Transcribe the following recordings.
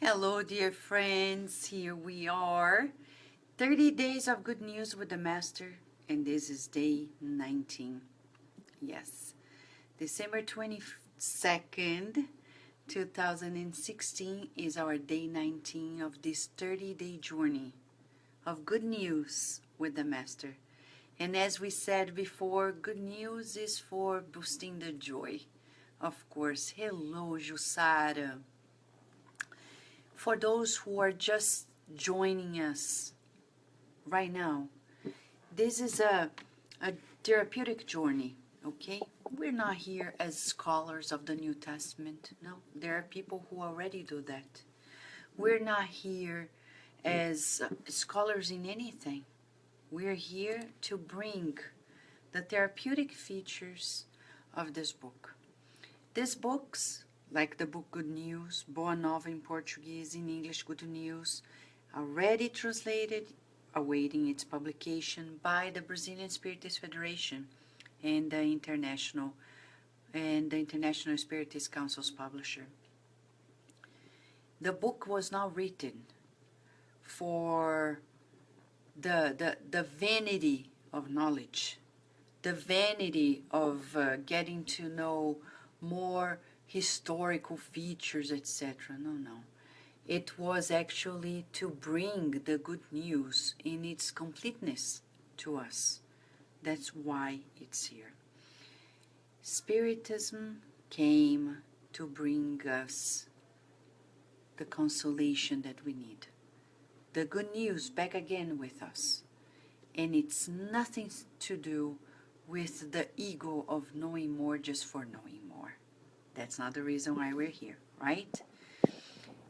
Hello, dear friends. Here we are. 30 days of good news with the Master, and this is day 19. Yes, December 22nd, 2016 is our day 19 of this 30-day journey of good news with the Master. And as we said before, good news is for boosting the joy. Of course, hello, Jussara. For those who are just joining us right now, this is a therapeutic journey, okay? We're not here as scholars of the New Testament. No, there are people who already do that. We're not here as scholars in anything. We're here to bring the therapeutic features of this book. These books, like the book Good News, Boa Nova in Portuguese, in English Good News, already translated, awaiting its publication by the Brazilian Spiritist Federation and the International Spiritist Council's publisher. The book was not written for the vanity of knowledge, the vanity of getting to know more historical features, etc. No. It was actually to bring the good news in its completeness to us. That's why it's here. Spiritism came to bring us the consolation that we need. The good news back again with us. And it's nothing to do with the ego of knowing more just for knowing more. That's not the reason why we're here, right?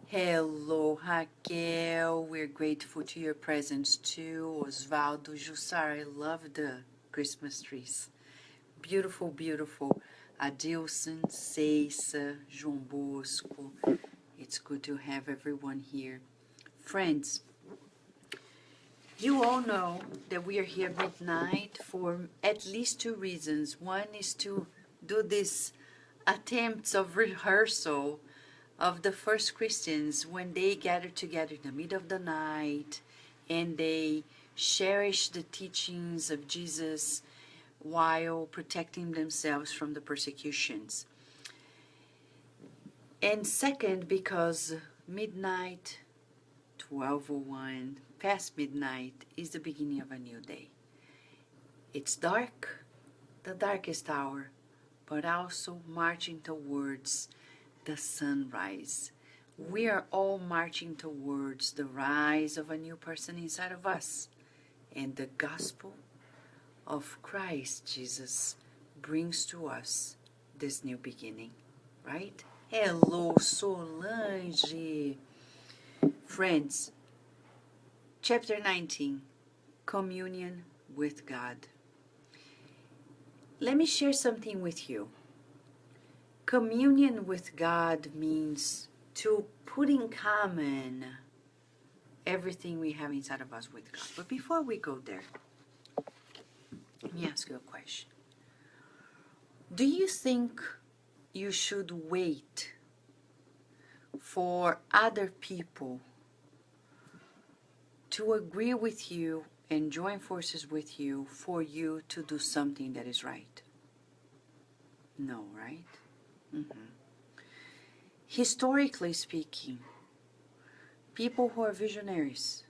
Hello, Raquel. We're grateful to your presence too. Osvaldo, Jussara, I love the Christmas trees. Beautiful, beautiful. Adilson, Ceissa, João Bosco. It's good to have everyone here. Friends, you all know that we are here midnight for at least two reasons. One is to do this attempts of rehearsal of the first Christians when they gathered together in the middle of the night and they cherished the teachings of Jesus while protecting themselves from the persecutions. And second, because midnight, 12:01, past midnight, is the beginning of a new day. It's dark, the darkest hour, but also marching towards the sunrise. We are all marching towards the rise of a new person inside of us. And the gospel of Christ Jesus brings to us this new beginning, right? Hello, Solange. Friends, chapter 19, Communion with God. Let me share something with you. Communion with God means to put in common everything we have inside of us with God. But before we go there, let me ask you a question. Do you think you should wait for other people to agree with you and join forces with you for you to do something that is right? No, right? Historically speaking, people who are visionaries,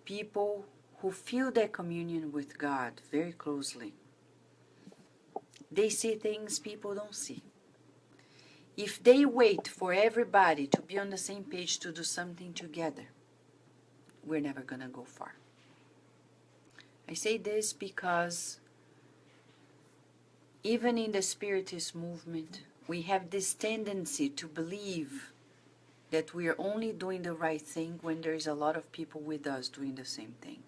people who feel their communion with God very closely, they see things people don't see. If they wait for everybody to be on the same page to do something together, we're never going to go far. I say this because even in the Spiritist movement, we have this tendency to believe that we are only doing the right thing when there is a lot of people with us doing the same thing.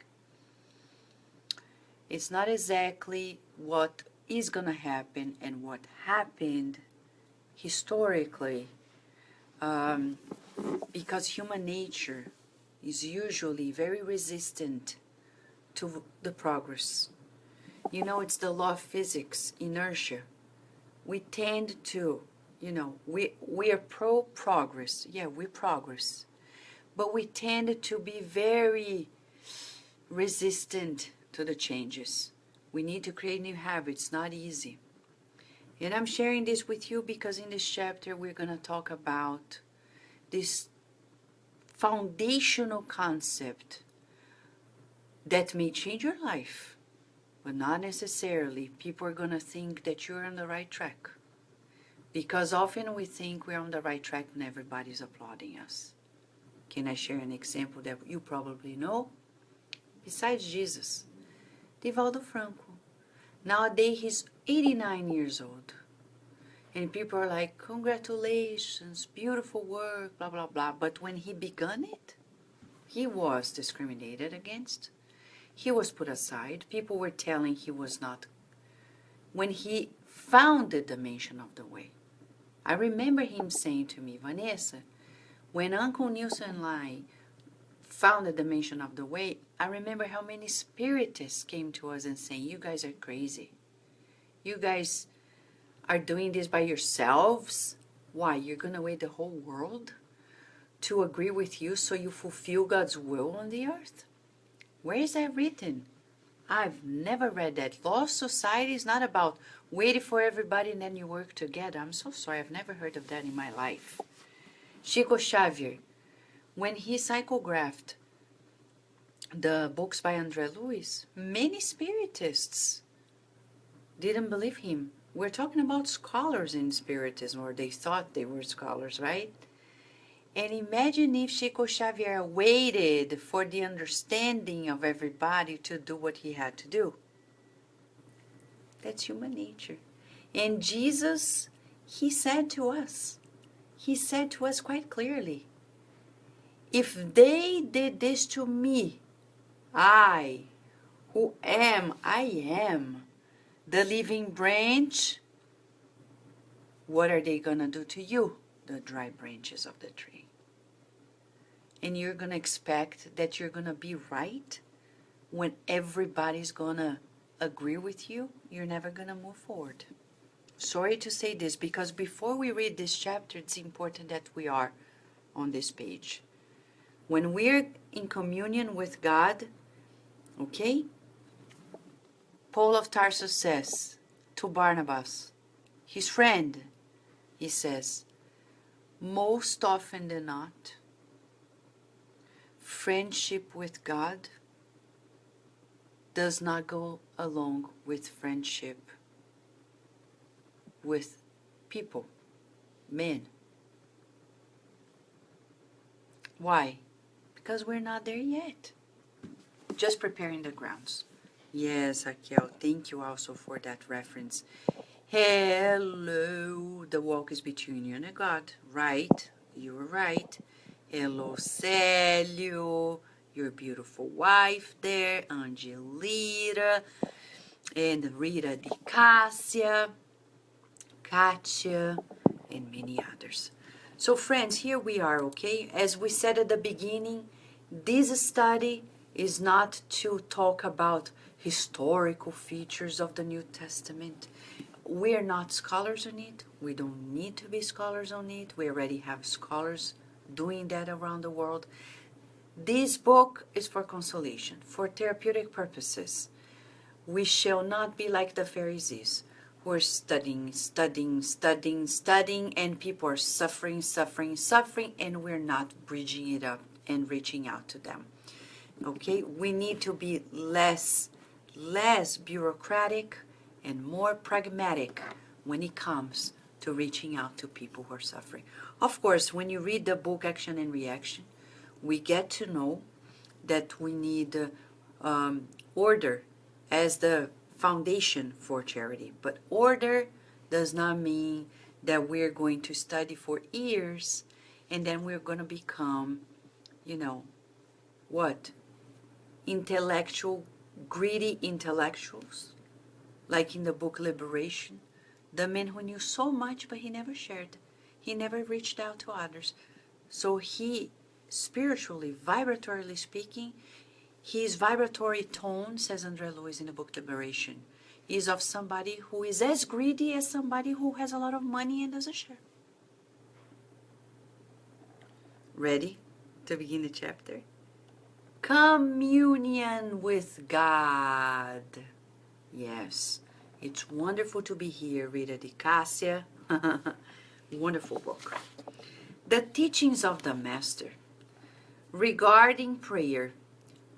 It's not exactly what is going to happen and what happened historically, because human nature is usually very resistant to the progress. You know, it's the law of physics, inertia. We tend to you know, we are pro-progress. Yeah, we progress. But we tend to be very resistant to the changes. We need to create new habits, not easy. And I'm sharing this with you because in this chapter we're going to talk about this foundational concept that may change your life, but not necessarily. People are going to think that you're on the right track. Because often we think we're on the right track when everybody's applauding us. Can I share an example that you probably know? Besides Jesus, Divaldo Franco. Nowadays he's 89 years old. And people are like, congratulations, beautiful work, blah, blah, blah. But when he began it, he was discriminated against. He was put aside. People were telling he was not. When he found the dimension of the way, I remember him saying to me, Vanessa, when Uncle Nilsson and I found the dimension of the way, I remember how many spiritists came to us and saying, you guys are crazy. You guys are doing this by yourselves. Why? You're going to wait the whole world to agree with you so you fulfill God's will on the earth? Where is that written? I've never read that. Law of Society is not about waiting for everybody and then you work together. I'm so sorry. I've never heard of that in my life. Chico Xavier, when he psychographed the books by André Luiz, many spiritists didn't believe him. We're talking about scholars in Spiritism, or they thought they were scholars, right? And imagine if Chico Xavier waited for the understanding of everybody to do what he had to do. That's human nature. And Jesus, he said to us quite clearly, if they did this to me, I am the living branch, what are they going to do to you, the dry branches of the tree? And you're going to expect that you're going to be right when everybody's going to agree with you? You're never going to move forward. Sorry to say this, because before we read this chapter, it's important that we are on this page. When we're in communion with God, okay? Paul of Tarsus says to Barnabas, his friend, he says, most often than not, friendship with God does not go along with friendship with people, men. Why? Because we're not there yet. Just preparing the grounds. Yes, Raquel, thank you also for that reference. Hello, the walk is between you and God. Right, you were right. Hello, Célio, your beautiful wife there, Angelita, and Rita Di Cassia, Katia, and many others. So friends, here we are, okay? As we said at the beginning, this study is not to talk about historical features of the New Testament. We are not scholars on it. We don't need to be scholars on it. We already have scholars doing that around the world. This book is for consolation, for therapeutic purposes. We shall not be like the Pharisees, who are studying, and people are suffering, and we're not bridging it up and reaching out to them. Okay, we need to be less bureaucratic and more pragmatic when it comes to reaching out to people who are suffering. Of course, when you read the book Action and Reaction, we get to know that we need order as the foundation for charity. But order does not mean that we're going to study for years and then we're going to become, what? Greedy intellectuals, like in the book Liberation, the man who knew so much but he never shared, he never reached out to others. So he, spiritually, vibratorily speaking, his vibratory tone, says André Luiz in the book Liberation, is of somebody who is as greedy as somebody who has a lot of money and doesn't share. Ready to begin the chapter? Communion with God. Yes, it's wonderful to be here, Rita Di Cassia. Wonderful book. The teachings of the Master regarding prayer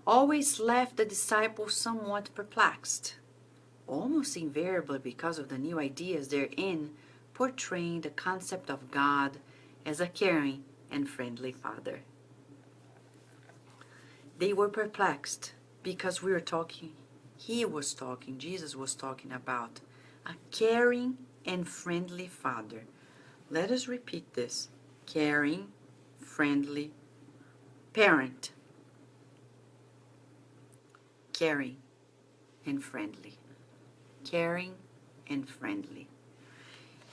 always left the disciples somewhat perplexed, almost invariably because of the new ideas therein portraying the concept of God as a caring and friendly Father. They were perplexed because Jesus was talking about a caring and friendly Father. Let us repeat this. Caring, friendly, parent. Caring and friendly. Caring and friendly.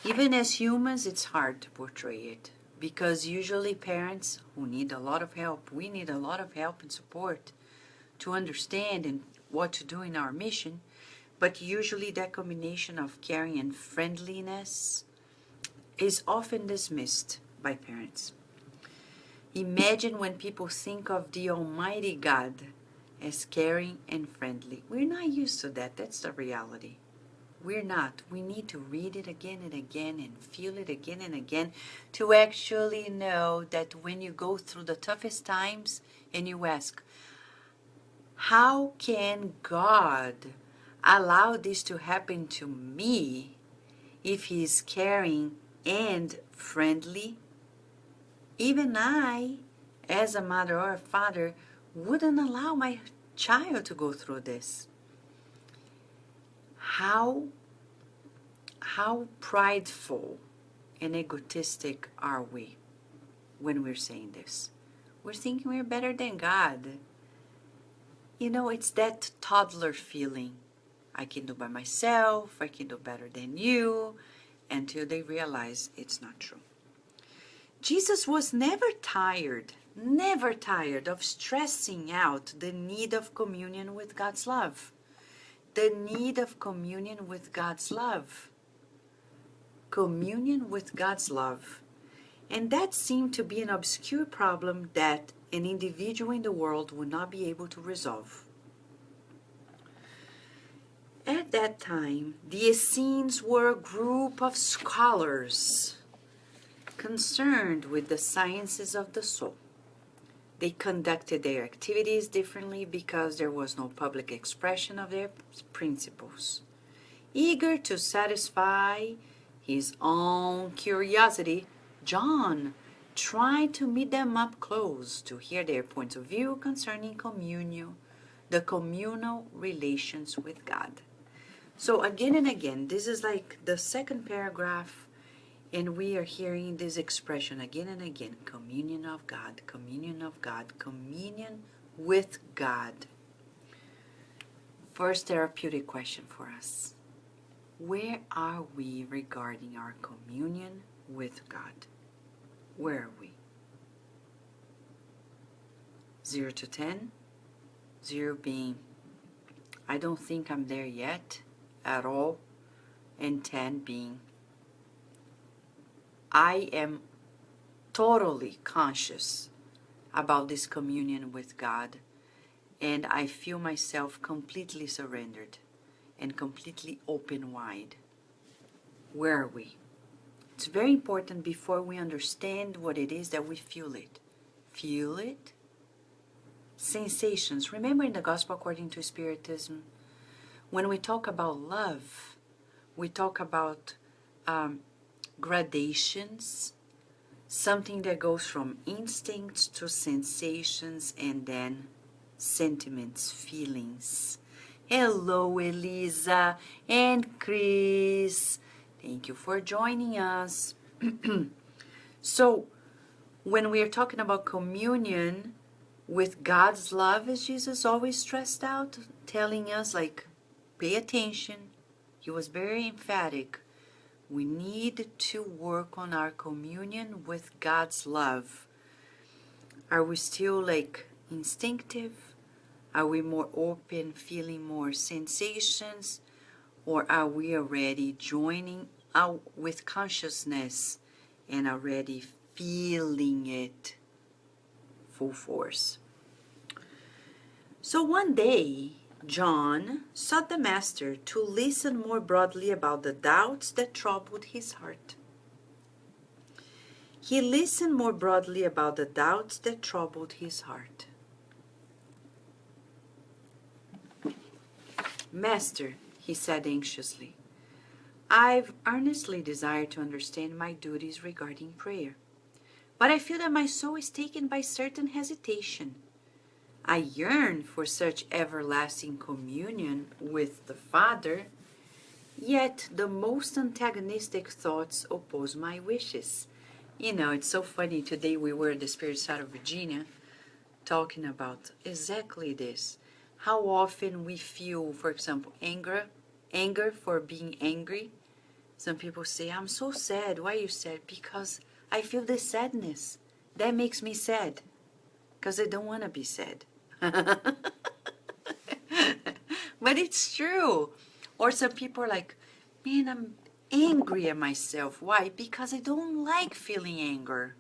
Even as humans, it's hard to portray it because usually parents who need a lot of help, we need a lot of help and support to understand and what to do in our mission, but usually that combination of caring and friendliness is often dismissed by parents. Imagine when people think of the Almighty God as caring and friendly. We're not used to that. That's the reality. We're not. We need to read it again and again and feel it again and again to actually know that when you go through the toughest times and you ask, how can God allow this to happen to me if He's caring and friendly? Even I, as a mother or a father, wouldn't allow my child to go through this. How prideful and egotistic are we when we're saying this? We're thinking we're better than God. You know, it's that toddler feeling. I can do by myself, I can do better than you, until they realize it's not true. Jesus was never tired of stressing out the need of communion with God's love. The need of communion with God's love. Communion with God's love. And that seemed to be an obscure problem that an individual in the world would not be able to resolve. At that time, the Essenes were a group of scholars concerned with the sciences of the soul. They conducted their activities differently because there was no public expression of their principles. Eager to satisfy his own curiosity, John tried to meet them up close to hear their points of view concerning communion, the communal relations with God. So again and again, this is like the second paragraph, and we are hearing this expression again and again, communion of God, communion of God, communion with God. First therapeutic question for us. Where are we regarding our communion with God? Where are we? 0 to 10? 0 being, I don't think I'm there yet at all, and 10 being, I am totally conscious about this communion with God, and I feel myself completely surrendered and completely open wide. Where are we? It's very important before we understand what it is that we feel it. Feel it. Sensations. Remember in the Gospel according to Spiritism, when we talk about love, we talk about gradations, something that goes from instincts to sensations and then sentiments, feelings. Hello, Elisa and Chris. Thank you for joining us. So, when we are talking about communion with God's love, as Jesus always stressed out, telling us, like, pay attention. He was very emphatic. We need to work on our communion with God's love. Are we still like instinctive? Are we more open, feeling more sensations? Or are we already joining out with consciousness and already feeling it full force. So one day, John sought the Master to listen more broadly about the doubts that troubled his heart. He listened more broadly about the doubts that troubled his heart. Master, he said anxiously, I've earnestly desired to understand my duties regarding prayer, but I feel that my soul is taken by certain hesitation. I yearn for such everlasting communion with the Father, yet the most antagonistic thoughts oppose my wishes. You know, it's so funny. Today we were at the Spirit Side of Virginia talking about exactly this. How often we feel, for example, anger for being angry. Some people say, I'm so sad. Why are you sad? Because I feel this sadness. That makes me sad. Because I don't want to be sad. But it's true. Or some people are like, man, I'm angry at myself. Why? Because I don't like feeling anger.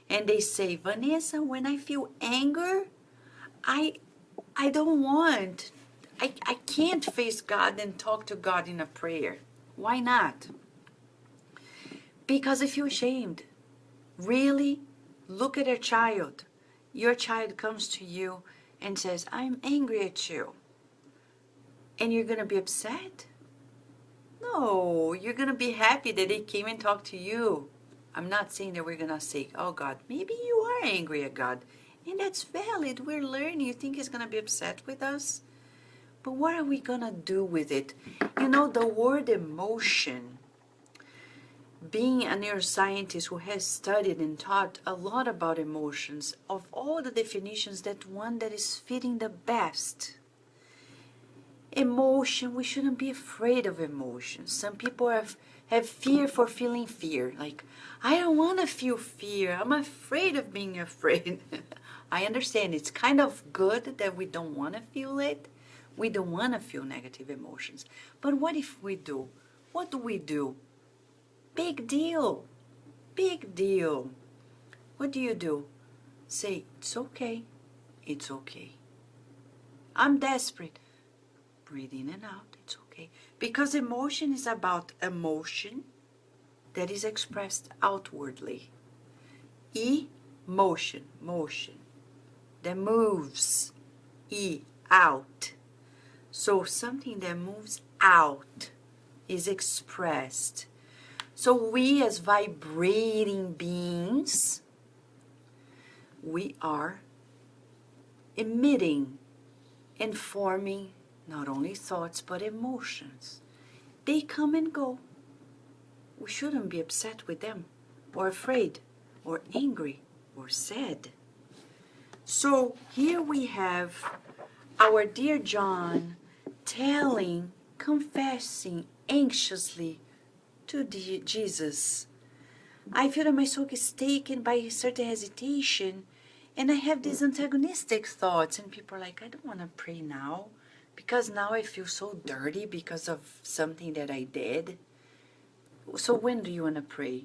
And they say, Vanessa, when I feel anger, I don't want, I can't face God and talk to God in a prayer. Why not? Because I feel ashamed. Really? Look at a child. Your child comes to you and says, I'm angry at you. And you're going to be upset? No, you're going to be happy that they came and talked to you. I'm not saying that we're going to say, oh God, maybe you are angry at God. And that's valid. We're learning. You think he's going to be upset with us? But what are we going to do with it? You know, the word emotion, being a neuroscientist who has studied and taught a lot about emotions, of all the definitions, that one that is fitting the best. Emotion, we shouldn't be afraid of emotions. Some people have fear for feeling fear. Like, I don't want to feel fear. I'm afraid of being afraid. I understand it's kind of good that we don't want to feel it. We don't want to feel negative emotions. But what if we do? What do we do? Big deal. Big deal. What do? Say, it's okay. It's okay. I'm desperate. Breathe in and out. It's okay. Because emotion is about emotion that is expressed outwardly. Emotion. Motion. That moves. Out. So something that moves out is expressed. So we as vibrating beings, we are emitting and forming not only thoughts but emotions. They come and go. We shouldn't be upset with them, or afraid, or angry, or sad. So here we have our dear John telling, confessing anxiously to Jesus, I feel that my soul is taken by a certain hesitation, and I have these antagonistic thoughts, and people are like, I don't want to pray now, because now I feel so dirty because of something that I did. So when do you want to pray?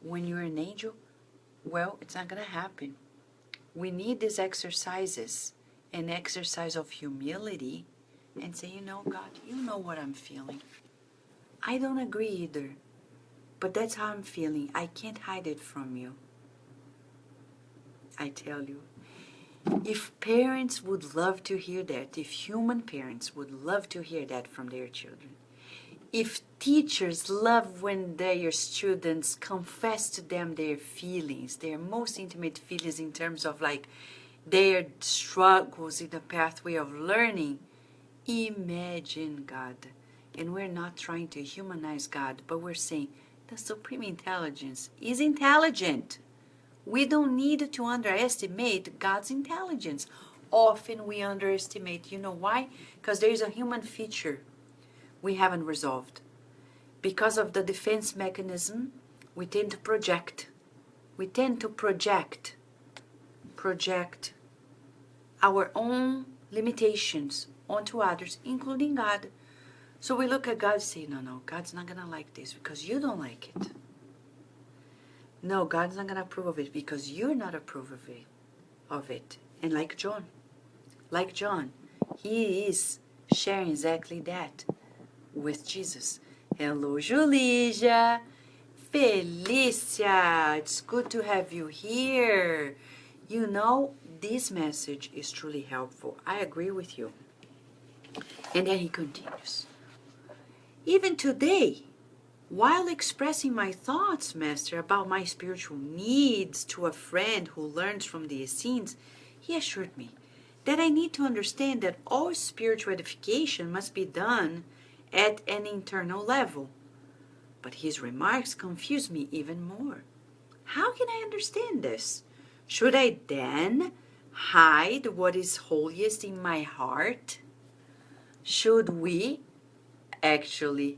When you're an angel? Well, it's not going to happen. We need these exercises, an exercise of humility, and say, you know, God, you know what I'm feeling. I don't agree either, but that's how I'm feeling. I can't hide it from you. I tell you, if parents would love to hear that, if human parents would love to hear that from their children, if teachers love when their students confess to them their feelings, their most intimate feelings in terms of like their struggles in the pathway of learning, imagine God. And we're not trying to humanize God, but we're saying the Supreme Intelligence is intelligent. We don't need to underestimate God's intelligence. Often we underestimate. You know why? Because there is a human feature we haven't resolved. Because of the defense mechanism, we tend to project. We tend to project our own limitations onto others, including God. So we look at God and say, no, God's not going to like this because you don't like it. No, God's not going to approve of it because you're not approve of it. of it. And like John, he is sharing exactly that with Jesus. Hello, Julija. Felicia, it's good to have you here. You know, this message is truly helpful. I agree with you. And then he continues. Even today, while expressing my thoughts, Master, about my spiritual needs to a friend who learns from the Essenes, he assured me that I need to understand that all spiritual edification must be done at an internal level. But his remarks confuse me even more. How can I understand this? Should I then hide what is holiest in my heart? Should we actually,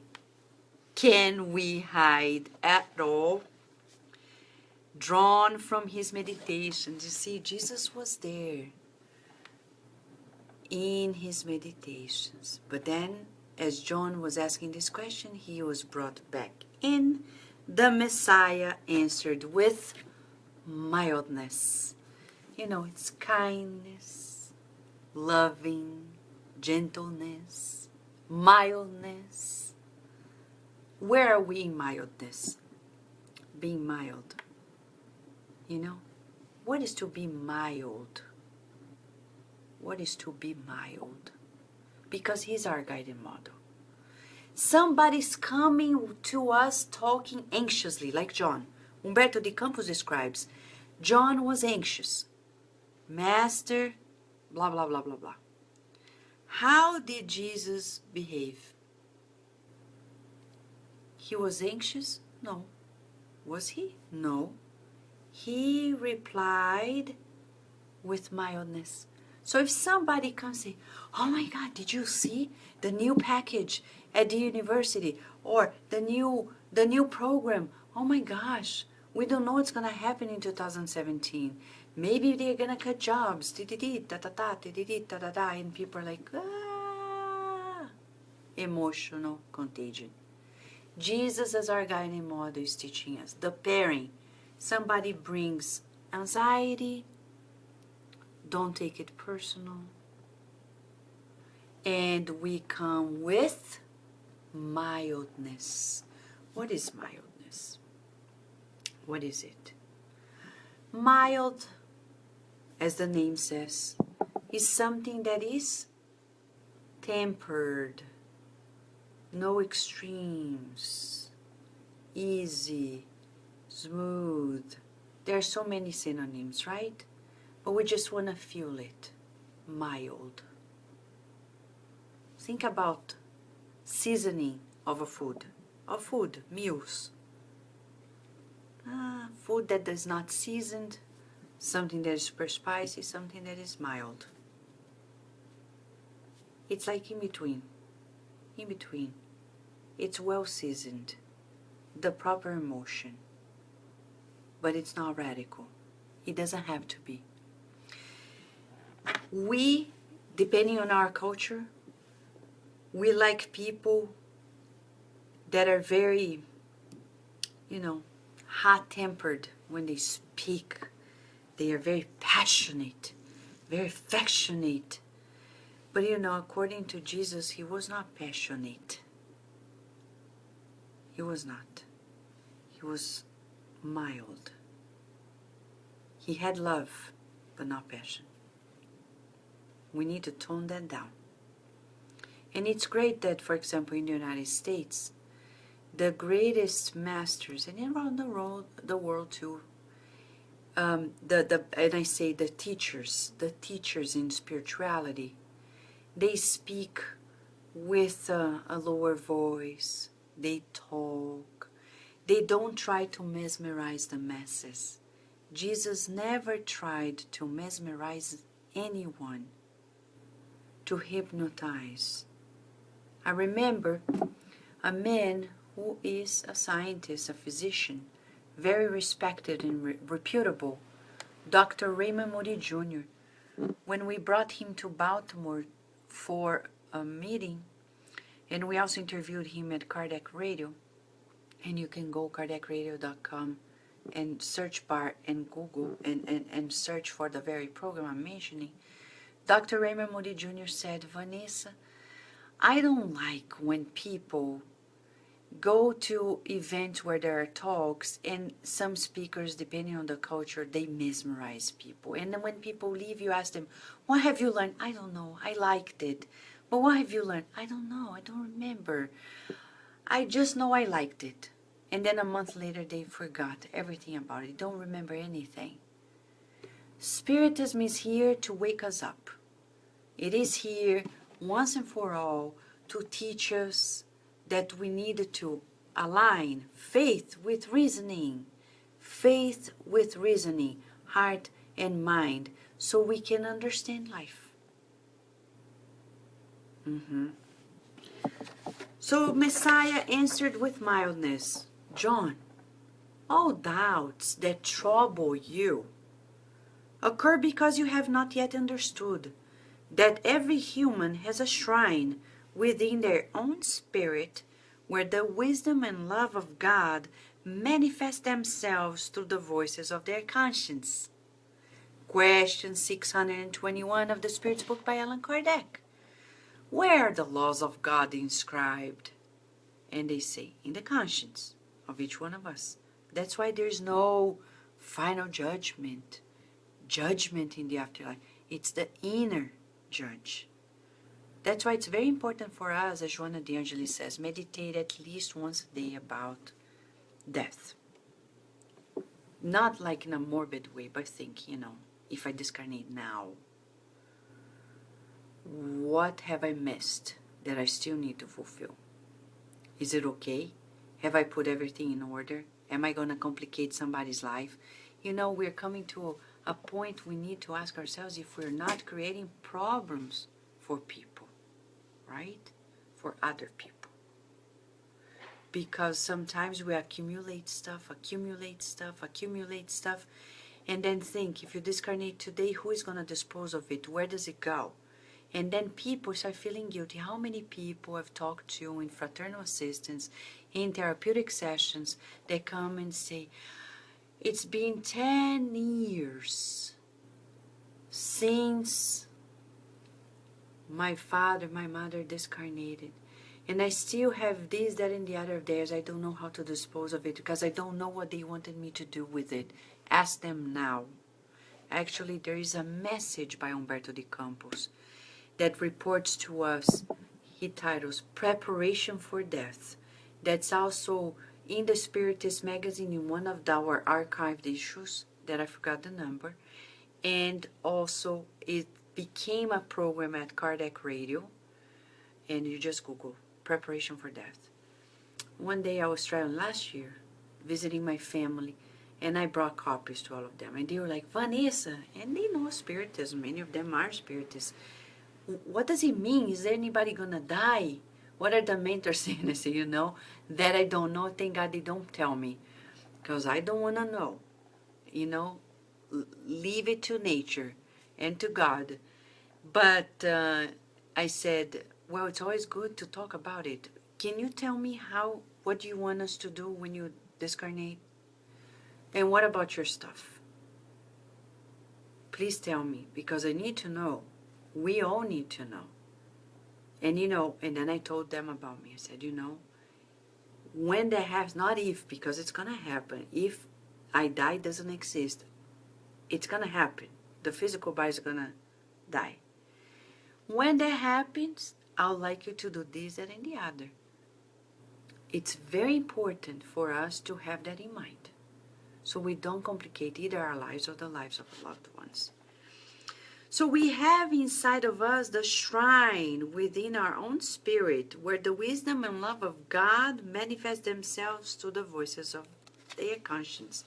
can we hide at all? Drawn from his meditations, you see, Jesus was there in his meditations. But then, as John was asking this question, he was brought back in. The Messiah answered with mildness. You know, it's kindness, loving, gentleness, mildness. Where are we in mildness? Being mild. You know, what is to be mild? What is to be mild? Because he's our guiding model. Somebody's coming to us talking anxiously, like John. Humberto de Campos describes, John was anxious. Master, blah, blah, blah, blah, blah. How did Jesus behave? He was anxious? No. Was he? No. He replied with mildness. So if somebody comes and say, oh my God, did you see the new package at the university? Or the new program? Oh my gosh, we don't know what's going to happen in 2017. Maybe they're going to cut jobs. And people are like, ah. Emotional contagion. Jesus, as our guiding model, is teaching us the pairing. Somebody brings anxiety, don't take it personal. And we come with mildness. What is mildness? What is it? Mild, as the name says, is something that is tempered, no extremes, easy, smooth. There are so many synonyms, right? But we just want to feel it. Mild. Think about seasoning of a food. Meals. Food that is not seasoned, something that is super spicy, something that is mild. It's like in between. In between. It's well seasoned. The proper emotion. But it's not radical. It doesn't have to be. We, depending on our culture, we like people that are very, hot-tempered when they speak. They are very passionate, very affectionate. But according to Jesus, he was not passionate. He was not. He was mild. He had love, but not passion. We need to tone that down. And it's great that, for example, in the United States, the greatest masters, and around the world too, and I say the teachers in spirituality, they speak with a lower voice. They talk. They don't try to mesmerize the masses. Jesus never tried to mesmerize anyone, to hypnotize. I remember a man who is a scientist, a physician, very respected and reputable, Dr. Raymond Moody Jr. When we brought him to Baltimore for a meeting, and we also interviewed him at Kardec Radio, and you can go kardecradio.com and search bar and Google and search for the very program I'm mentioning, Dr. Raymond Moody Jr. said, Vanessa, I don't like when people go to events where there are talks and some speakers, depending on the culture, they mesmerize people. And then when people leave, you ask them, what have you learned? I don't know. I liked it. But what have you learned? I don't know. I don't remember. I just know I liked it. And then a month later, they forgot everything about it. Don't remember anything. Spiritism is here to wake us up. It is here once and for all to teach us that we need to align faith with reasoning, heart and mind, so we can understand life. So Messiah answered with mildness, John, all doubts that trouble you occur because you have not yet understood that every human has a shrine within their own spirit where the wisdom and love of God manifest themselves through the voices of their conscience. Question 621 of the Spirit's Book by Allan Kardec. Where are the laws of God inscribed? And they say, in the conscience of each one of us. That's why there's no final judgment in the afterlife. It's the inner judge. That's why it's very important for us, as Joana de Angelis says, meditate at least once a day about death. Not like in a morbid way, but think, if I discarnate now, what have I missed that I still need to fulfill? Is it okay? Have I put everything in order? Am I going to complicate somebody's life? We're coming to a point we need to ask ourselves if we're not creating problems for people, right? For other people. Because sometimes we accumulate stuff, and then think, if you discarnate today, who is going to dispose of it? Where does it go? And then people start feeling guilty. How many people I've talked to in fraternal assistance, in therapeutic sessions, they come and say, it's been 10 years since my father, my mother discarnated. And I still have this, that, and the other of theirs. I don't know how to dispose of it because I don't know what they wanted me to do with it. Ask them now. Actually, there is a message by Humberto de Campos that reports to us, he titles Preparation for Death. That's also in the Spiritist magazine in one of our archived issues, that I forgot the number. And also it became a program at Kardec Radio, and you just Google Preparation for Death. One day I was traveling last year, visiting my family, and I brought copies to all of them. And they were like, Vanessa, and they know Spiritism, many of them are Spiritists. What does it mean? Is there anybody gonna die? What are the mentors saying? I say, that I don't know. Thank God they don't tell me, because I don't want to know. Leave it to nature and to God. But I said, well, it's always good to talk about it. Can you tell me what do you want us to do when you discarnate? And what about your stuff? Please tell me, because I need to know. We all need to know. And and then I told them about me. I said, when that happens, not if, because it's going to happen. If I die doesn't exist, it's going to happen. The physical body is going to die. When that happens, I'd like you to do this, that, and the other. It's very important for us to have that in mind, so we don't complicate either our lives or the lives of loved ones. So we have inside of us the shrine within our own spirit where the wisdom and love of God manifest themselves to the voices of their conscience.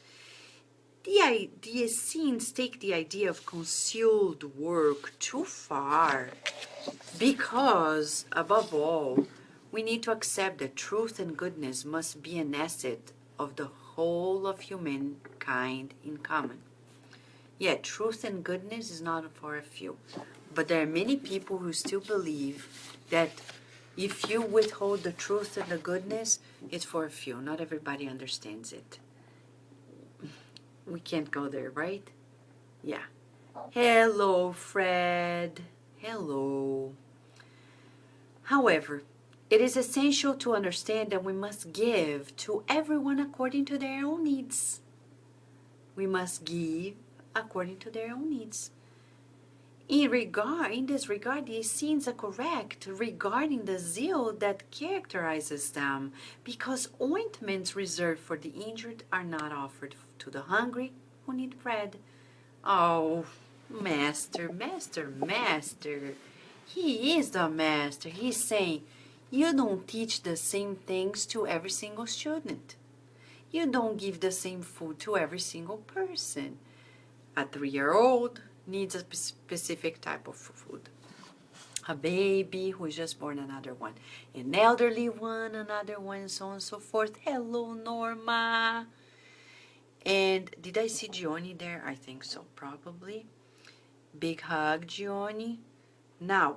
The Essenes take the idea of concealed work too far because, above all, we need to accept that truth and goodness must be an asset of the whole of humankind in common. Yet, truth and goodness is not for a few. But there are many people who still believe that if you withhold the truth and the goodness, it's for a few. Not everybody understands it. We can't go there, right? Yeah. Hello, Fred. Hello. However, it is essential to understand that we must give to everyone according to their own needs. We must give according to their own needs. In this regard, these scenes are correct regarding the zeal that characterizes them, because ointments reserved for the injured are not offered to the hungry who need bread. Oh, master, master, master. He is the master. He's saying, you don't teach the same things to every single student. You don't give the same food to every single person. A 3-year-old needs a specific type of food. A baby who is just born, another one. An elderly one, another one, and so on and so forth. Hello, Norma. And did I see Gioni there? I think so, probably. Big hug, Gioni. Now,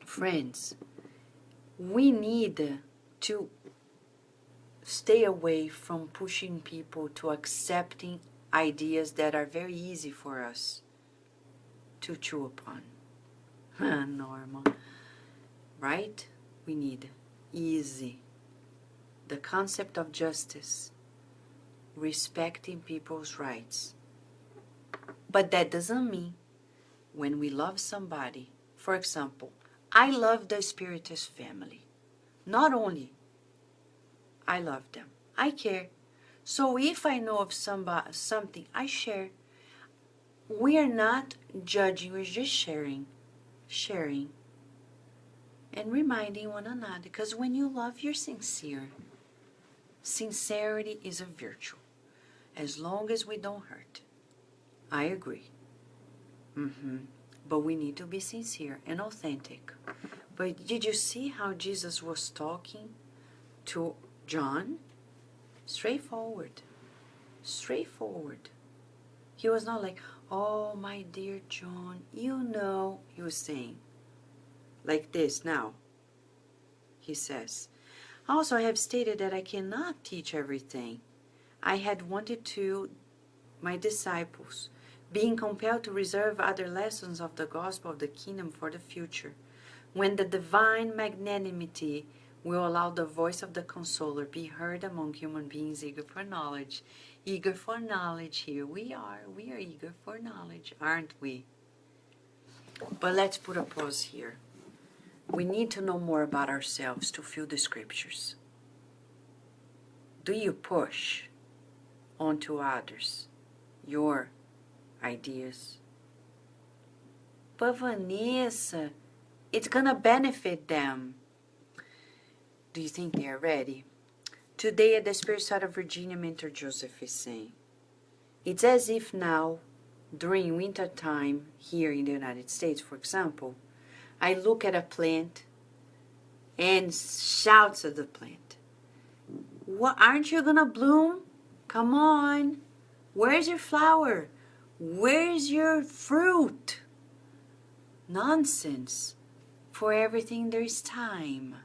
friends, we need to stay away from pushing people to accepting ideas that are very easy for us to chew upon. Normal. Right? We need easy. The concept of justice, respecting people's rights. But that doesn't mean when we love somebody, for example, I love the Spiritist family. Not only I love them, I care. So if I know of something, I share. We are not judging, we're just sharing. And reminding one another. Because when you love, you're sincere. Sincerity is a virtue. As long as we don't hurt. I agree. But we need to be sincere and authentic. But did you see how Jesus was talking to John? Straightforward. He was not like, oh, my dear John, you know, he was saying. Like this now. He says, also I have stated that I cannot teach everything. I had wanted to, my disciples, being compelled to reserve other lessons of the gospel of the kingdom for the future, when the divine magnanimity will allow the voice of the consoler be heard among human beings eager for knowledge. Eager for knowledge, here we are eager for knowledge, aren't we? But let's put a pause here. We need to know more about ourselves to feel the scriptures. Do you push onto others your ideas? But Vanessa, it's gonna benefit them. Do you think they are ready? Today at the Spirit Side of Virginia, Mentor Joseph is saying, it's as if now, during winter time here in the United States, for example, I look at a plant and shouts at the plant, what, aren't you gonna bloom? Come on. Where's your flower? Where's your fruit? Nonsense. For everything there's time.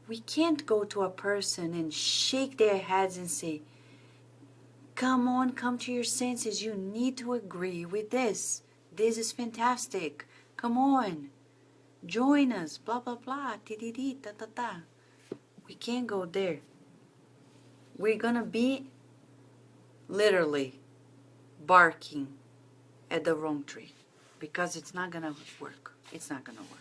We can't go to a person and shake their heads and say, come on, come to your senses. You need to agree with this. This is fantastic. Come on. Join us. Blah, blah, blah. Ti-di-di, ta-ta-ta. We can't go there. We're going to be literally barking at the wrong tree because it's not going to work. It's not going to work.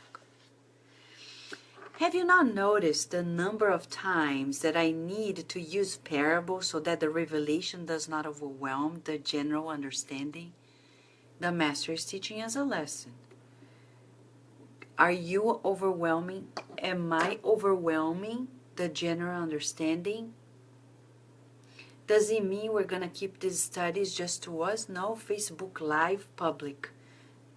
Have you not noticed the number of times that I need to use parables so that the revelation does not overwhelm the general understanding? The Master is teaching us a lesson. Are you overwhelming? Am I overwhelming the general understanding? Does it mean we're going to keep these studies just to us? No, Facebook Live public.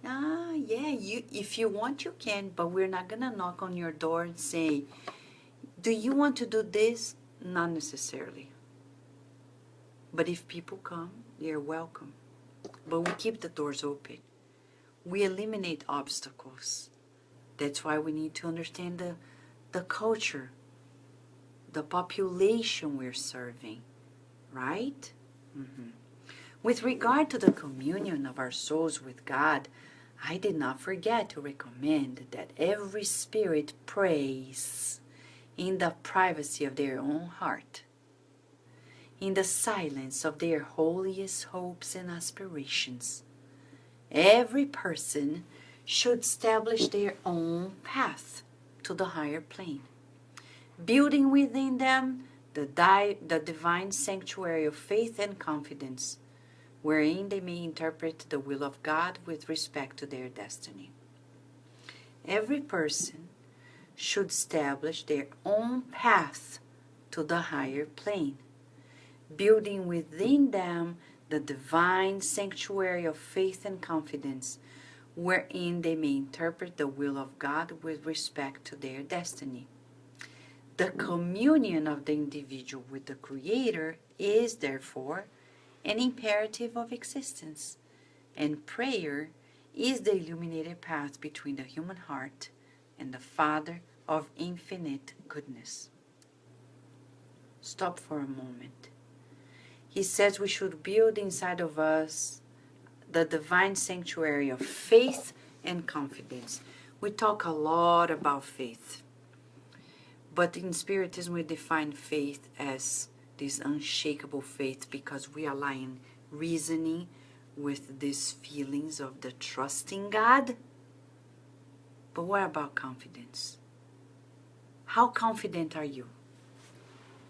Yeah, if you want, you can, but we're not going to knock on your door and say, do you want to do this? Not necessarily. But if people come, they're welcome. But we keep the doors open. We eliminate obstacles. That's why we need to understand the culture, the population we're serving, right? With regard to the communion of our souls with God, I did not forget to recommend that every spirit prays in the privacy of their own heart, in the silence of their holiest hopes and aspirations. Every person should establish their own path to the higher plane, building within them the divine sanctuary of faith and confidence, wherein they may interpret the will of God with respect to their destiny. Every person should establish their own path to the higher plane, building within them the divine sanctuary of faith and confidence, wherein they may interpret the will of God with respect to their destiny. The communion of the individual with the Creator is, therefore, an imperative of existence, and prayer is the illuminated path between the human heart and the Father of infinite goodness. Stop for a moment. He says we should build inside of us the divine sanctuary of faith and confidence. We talk a lot about faith, but in Spiritism we define faith as this unshakable faith because we align reasoning with these feelings of the trust in God. But what about confidence? How confident are you?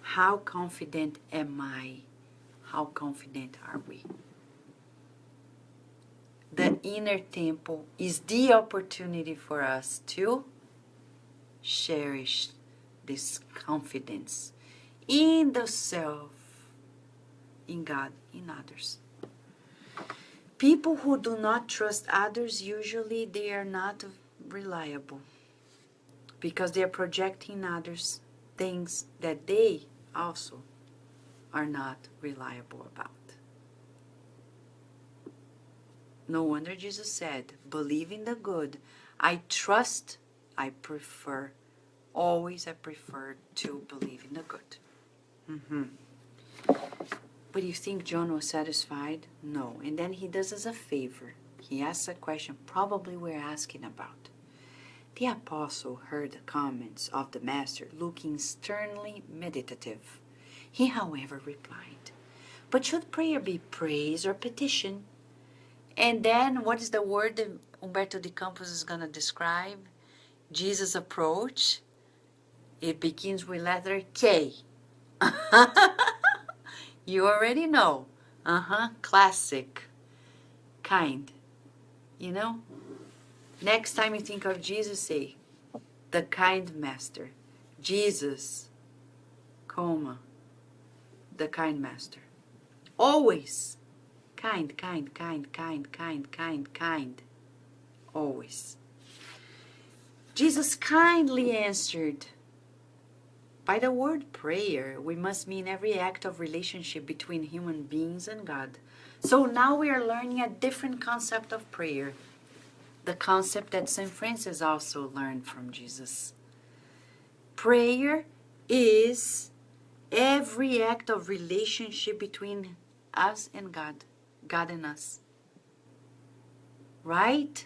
How confident am I? How confident are we? The inner temple is the opportunity for us to cherish this confidence in the self, in God, in others. People who do not trust others, usually they are not reliable because they are projecting others things that they also are not reliable about. No wonder Jesus said, believe in the good. I trust, I prefer, always I prefer to believe in the good. But you think John was satisfied? No. And then he does us a favor. He asks a question probably we're asking about. The apostle heard the comments of the master, looking sternly meditative. He, however, replied, but should prayer be praise or petition? And then what is the word that Humberto de Campos is going to describe? Jesus' approach. It begins with letter K. You already know. Classic. Kind. You know? Next time you think of Jesus, say, the kind master. Jesus, the kind master. Always. Kind. Always. Jesus kindly answered. By the word prayer, we must mean every act of relationship between human beings and God. So now we are learning a different concept of prayer. The concept that St. Francis also learned from Jesus. Prayer is every act of relationship between us and God. God and us. Right?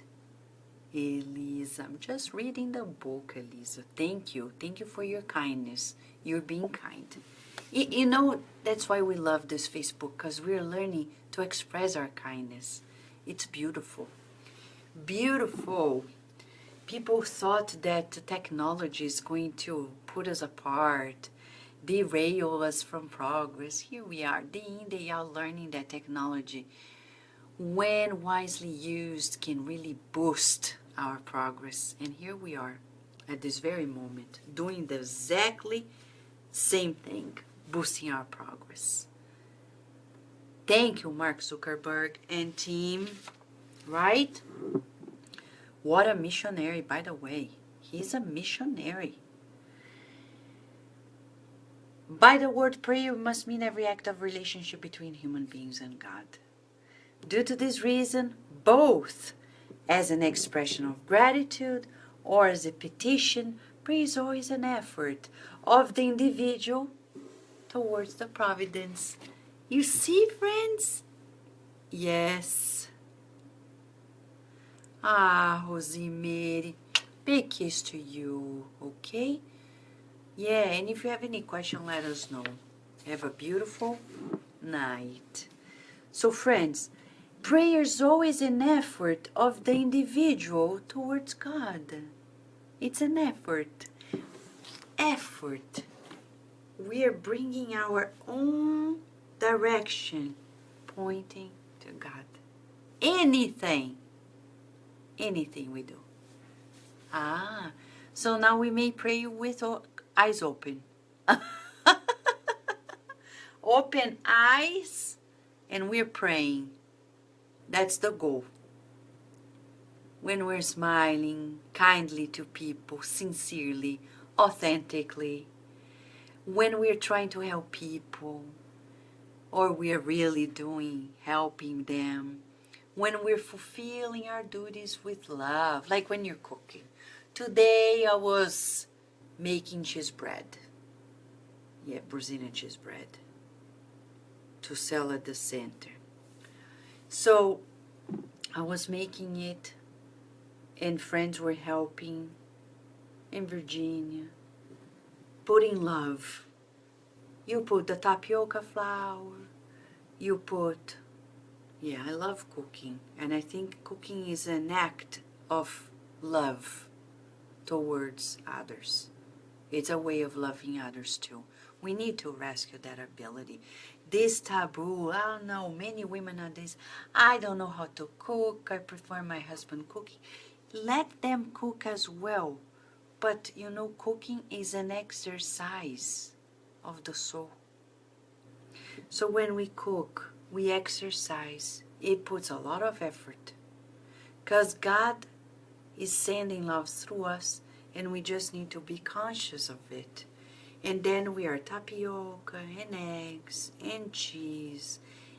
Elisa, I'm just reading the book, Elisa. Thank you. Thank you for your kindness. You're being kind. You know, that's why we love this Facebook, because we're learning to express our kindness. It's beautiful. Beautiful. People thought that technology is going to put us apart, derail us from progress. Here we are, day in, day out, learning that technology, when wisely used, can really boost our progress. And here we are at this very moment doing the exactly same thing, boosting our progress. Thank you, Mark Zuckerberg and team. Right? What a missionary, by the way. He's a missionary. By the word prayer, must mean every act of relationship between human beings and God. Due to this reason, both as an expression of gratitude or as a petition, prayer is always an effort of the individual towards the providence You see, friends? Yes. Ah, Rosemary, big kiss to you, okay? Yeah, and if you have any question, let us know. Have a beautiful night. So, friends, prayer is always an effort of the individual towards God. It's an effort. Effort. We are bringing our own direction, pointing to God. Anything we do. Ah, so now we may pray with eyes open. Open eyes, and we're praying. That's the goal. When we're smiling kindly to people, sincerely, authentically, when we're trying to help people, or we're really helping them, when we're fulfilling our duties with love, like when you're cooking. Today I was making cheese bread. Yeah, Brazilian cheese bread to sell at the center. So I was making it, and friends were helping in Virginia, putting love. You put the tapioca flour, you put, yeah, I love cooking, and I think cooking is an act of love towards others. It's a way of loving others too. We need to rescue that ability. This taboo, I don't know, many women nowadays, I don't know how to cook, I prefer my husband cooking. Let them cook as well. But you know, cooking is an exercise of the soul. So when we cook, we exercise. It puts a lot of effort. Because God is sending love through us, and we just need to be conscious of it. And then we are tapioca and eggs and cheese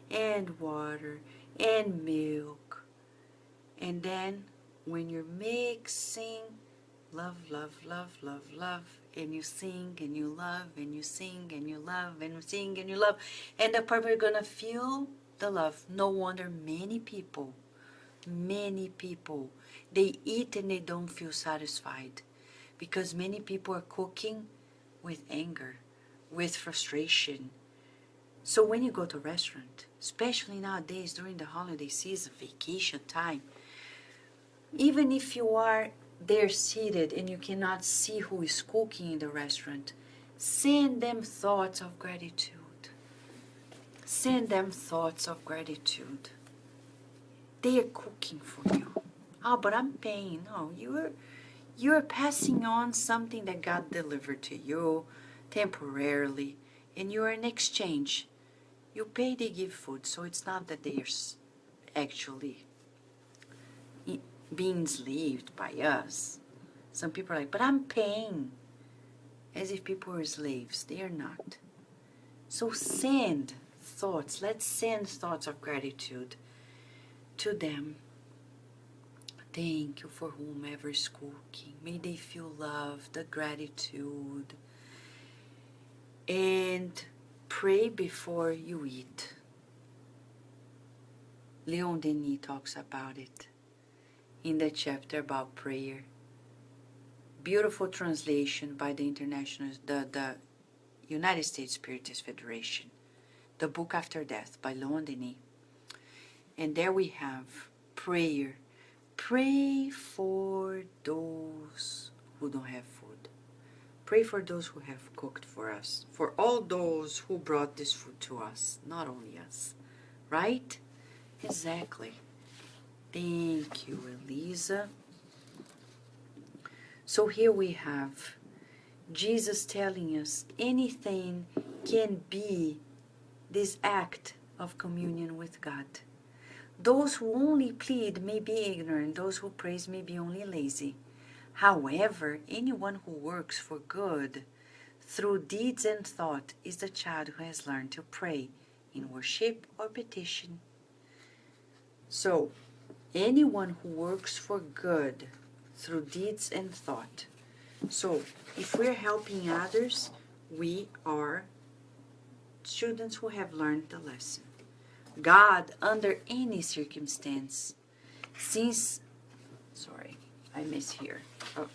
and water and milk. And then when you're mixing, love, love, love, love, love, and you sing and you love and you sing and you love and you sing and you love, and the people are gonna feel the love. No wonder many people, they eat and they don't feel satisfied, because many people are cooking with anger, with frustration. So when you go to a restaurant, especially nowadays during the holiday season, vacation time, even if you are there seated and you cannot see who is cooking in the restaurant, send them thoughts of gratitude. Send them thoughts of gratitude. They are cooking for you. Oh, but I'm paying. No, you're passing on something that God delivered to you temporarily, and you're in exchange. You pay, they give food, so it's not that they are actually being enslaved by us. Some people are like, but I'm paying. As if people are slaves. They are not. So send thoughts. Let's send thoughts of gratitude to them. Thank you for whomever is cooking. May they feel love, the gratitude. And pray before you eat. Leon Denis talks about it in the chapter about prayer. Beautiful translation by the United States Spiritist Federation. The Book After Death by Leon Denis. And there we have prayer. Pray for those who don't have food. Pray for those who have cooked for us. For all those who brought this food to us. Not only us. Right? Exactly. Thank you, Elisa. So here we have Jesus telling us anything can be this act of communion with God. Those who only plead may be ignorant, those who praise may be only lazy. However, anyone who works for good through deeds and thought is the child who has learned to pray in worship or petition. So, anyone who works for good through deeds and thought. So, if we're helping others, we are students who have learned the lesson. God, under any circumstance, since, sorry, I miss here. Oh.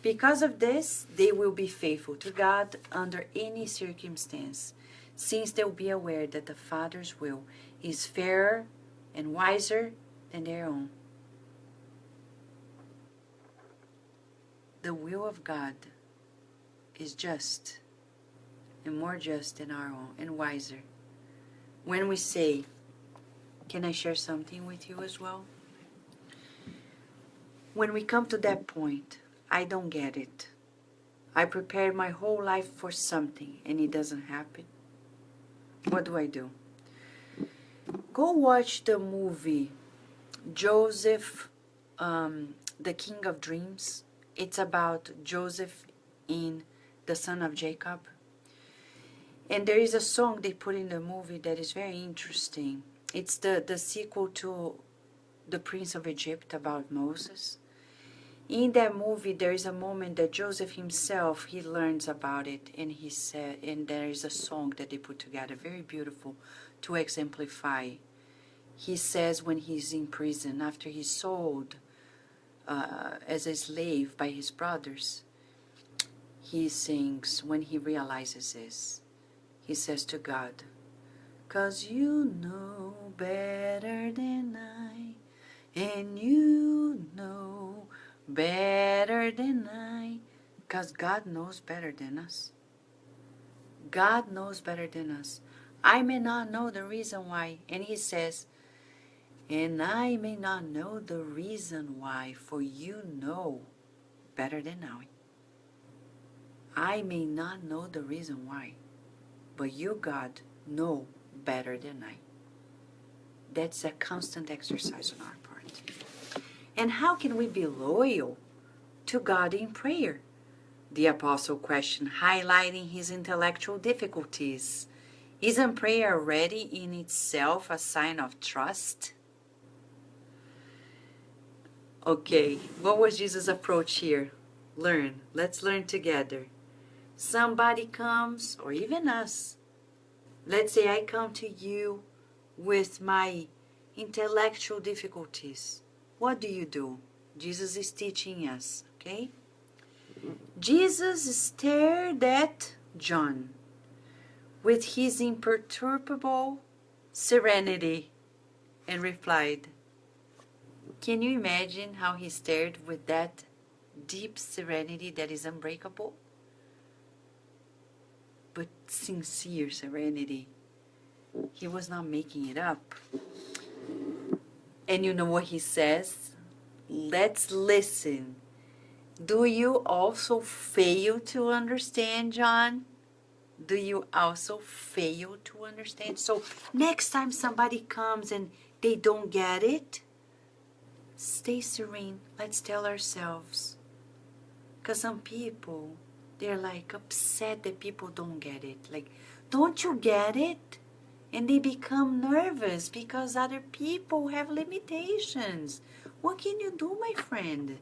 Because of this, they will be faithful to God under any circumstance, since they'll be aware that the Father's will is fairer and wiser than their own. The will of God is just and more just than our own and wiser. When we say, can I share something with you as well? When we come to that point, I don't get it. I prepared my whole life for something and it doesn't happen. What do? Go watch the movie Joseph, the King of Dreams. It's about Joseph in the son of Jacob. And there is a song they put in the movie that is very interesting. It's the sequel to The Prince of Egypt about Moses. In that movie, there is a moment that Joseph himself, he learns about it, and he said, and there is a song that they put together, very beautiful, to exemplify. He says when he's in prison, after he's sold as a slave by his brothers, he sings when he realizes this. He says to God, "'Cause you know better than I, and you know better than I." 'Cause God knows better than us. God knows better than us. I may not know the reason why. And he says, and I may not know the reason why, for you know better than I. I may not know the reason why, but you, God, know better than I. That's a constant exercise on our part. And how can we be loyal to God in prayer? The apostle questioned, highlighting his intellectual difficulties. Isn't prayer already in itself a sign of trust? Okay, what was Jesus' approach here? Learn. Let's learn together. Somebody comes, or even us. Let's say I come to you with my intellectual difficulties. What do? Jesus is teaching us, okay? Jesus stared at John with his imperturbable serenity and replied, can you imagine how he stared with that deep serenity that is unbreakable? But sincere serenity. He was not making it up. And you know what he says? Let's listen. Do you also fail to understand, John? Do you also fail to understand? So next time somebody comes and they don't get it, stay serene. Let's tell ourselves. Because some people, they're like upset that people don't get it. Like, don't you get it? And they become nervous because other people have limitations. What can you do, my friend?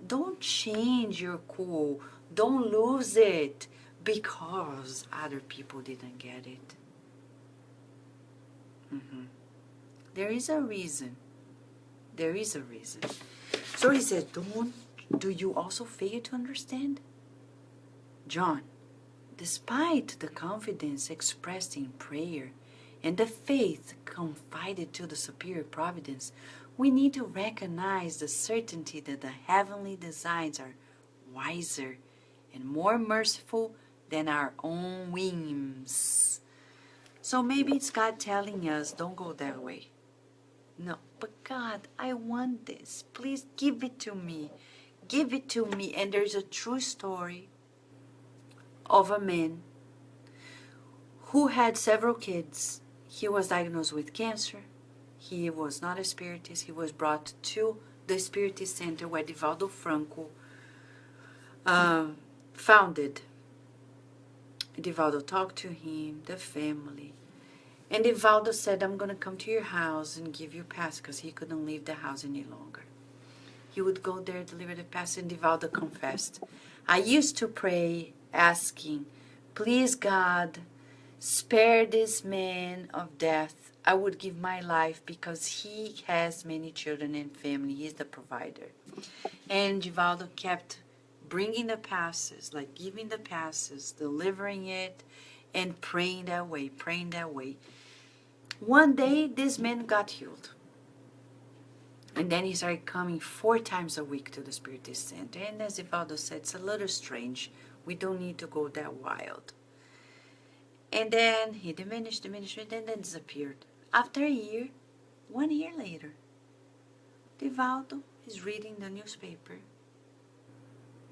Don't change your cool. Don't lose it because other people didn't get it. There is a reason. There is a reason. So he said, do you also fail to understand? John, despite the confidence expressed in prayer and the faith confided to the superior providence, we need to recognize the certainty that the heavenly designs are wiser and more merciful than our own whims. So maybe it's God telling us, don't go that way. No, but God, I want this. Please give it to me. Give it to me. And there's a true story of a man who had several kids. He was diagnosed with cancer. He was not a spiritist. He was brought to the Spiritist Center where Divaldo Franco founded. Divaldo talked to him, the family. And Divaldo said, I'm going to come to your house and give you pass, because he couldn't leave the house any longer. He would go there, deliver the pass, and Divaldo confessed. I used to pray asking, please God, spare this man of death. I would give my life because he has many children and family. He's the provider. And Divaldo kept bringing the passes, like giving the passes, delivering it, and praying that way, praying that way. One day, this man got healed. And then he started coming 4 times a week to the Spiritist Center. And as Divaldo said, it's a little strange. We don't need to go that wild. And then he diminished, and then disappeared. After a year, 1 year later, Divaldo is reading the newspaper.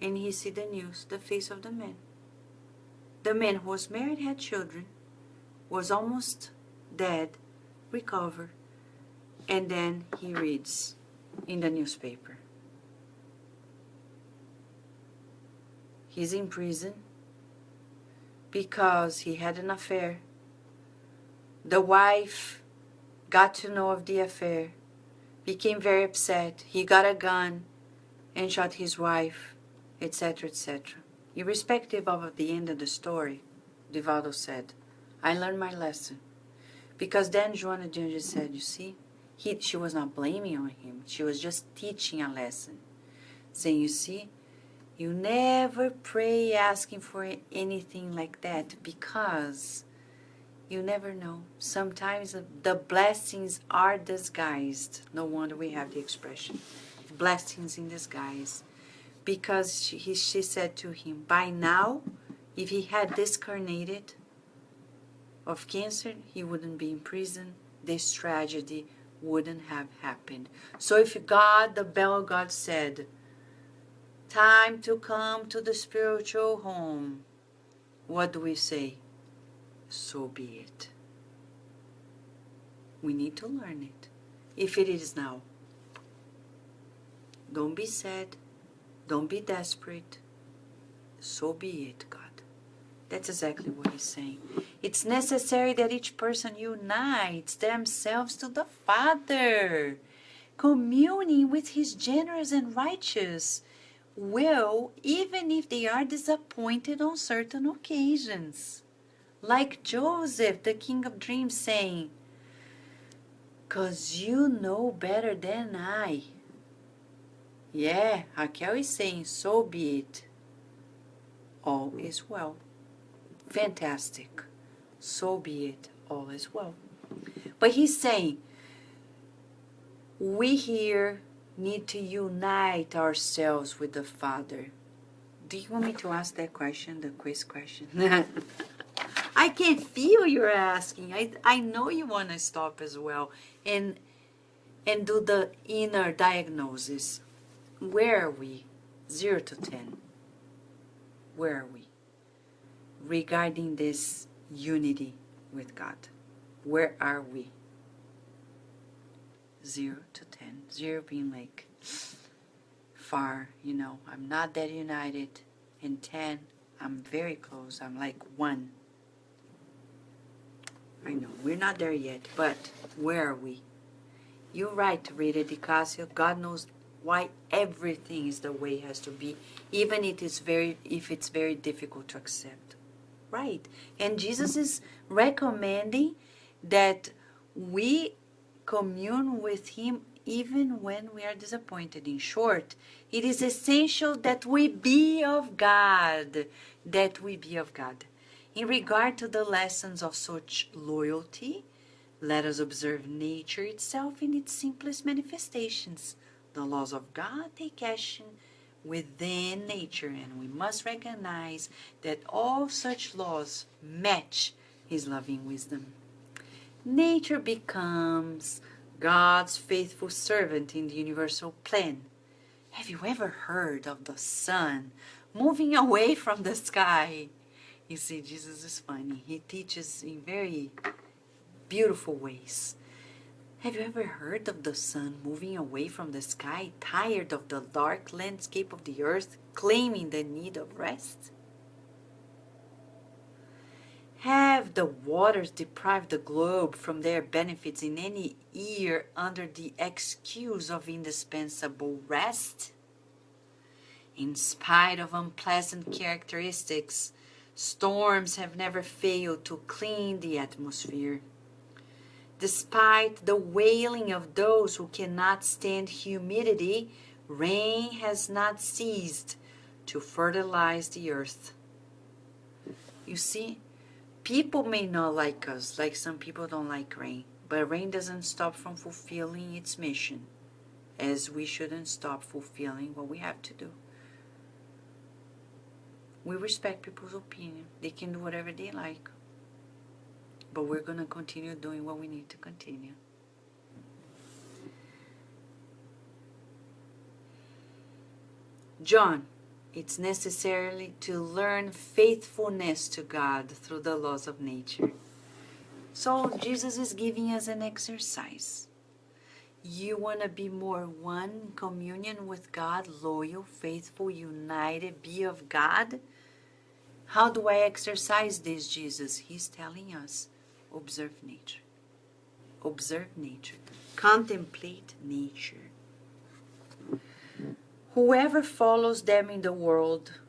And he see the news, the face of the man. The man who was married, had children, was almost dead, recovered. And then he reads in the newspaper. He's in prison because he had an affair. The wife got to know of the affair, became very upset. He got a gun and shot his wife, etc., etc. Irrespective of the end of the story, Divaldo said, I learned my lesson. Because then Joana de Anjos said, you see, she was not blaming on him. She was just teaching a lesson. Saying, you see, you never pray asking for anything like that because you never know. Sometimes the blessings are disguised. No wonder we have the expression, blessings in disguise. Because she said to him, by now, if he had discarnated of cancer, he wouldn't be in prison. This tragedy wouldn't have happened. So if God, the bell of God said, time to come to the spiritual home, what do we say? So be it. We need to learn it. If it is now, don't be sad. Don't be desperate. So be it, God. That's exactly what he's saying. It's necessary that each person unites themselves to the Father, communing with his generous and righteous will, even if they are disappointed on certain occasions. Like Joseph, the king of dreams, saying, 'cause you know better than I. Yeah, Raquel is saying, so be it. All is well. Fantastic. So be it. All is well. But he's saying, we here need to unite ourselves with the Father. Do you want me to ask that question, the quiz question? I can feel you're asking. I know you want to stop as well and do the inner diagnosis. Where are we? 0 to 10. Where are we? Regarding this unity with God. Where are we? 0 to 10. 0 being like far, I'm not that united. And 10, I'm very close. I'm like 1. I know, we're not there yet, but where are we? You're right, Rita Di Cassio. God knows why everything is the way it has to be, even if it's very difficult to accept. Right. And Jesus is recommending that we commune with him even when we are disappointed. In short, it is essential that we be of God. That we be of God. In regard to the lessons of such loyalty, let us observe nature itself in its simplest manifestations. The laws of God take action within nature, and we must recognize that all such laws match his loving wisdom. Nature becomes God's faithful servant in the universal plan. Have you ever heard of the sun moving away from the sky? You see, Jesus is funny. He teaches in very beautiful ways. Have you ever heard of the sun moving away from the sky, tired of the dark landscape of the earth, claiming the need of rest? Have the waters deprived the globe from their benefits in any year under the excuse of indispensable rest? In spite of unpleasant characteristics, Storms have never failed to clean the atmosphere. Despite the wailing of those who cannot stand humidity, rain has not ceased to fertilize the earth. You see, people may not like us, like some people don't like rain, but rain doesn't stop from fulfilling its mission, as we shouldn't stop fulfilling what we have to do. We respect people's opinion. They can do whatever they like. But we're going to continue doing what we need to continue. John, it's necessary to learn faithfulness to God through the laws of nature. So Jesus is giving us an exercise. You want to be more one in communion with God, loyal, faithful, united, be of God? How do I exercise this, Jesus? He's telling us, observe nature. Observe nature. Contemplate nature. Whoever follows them in the world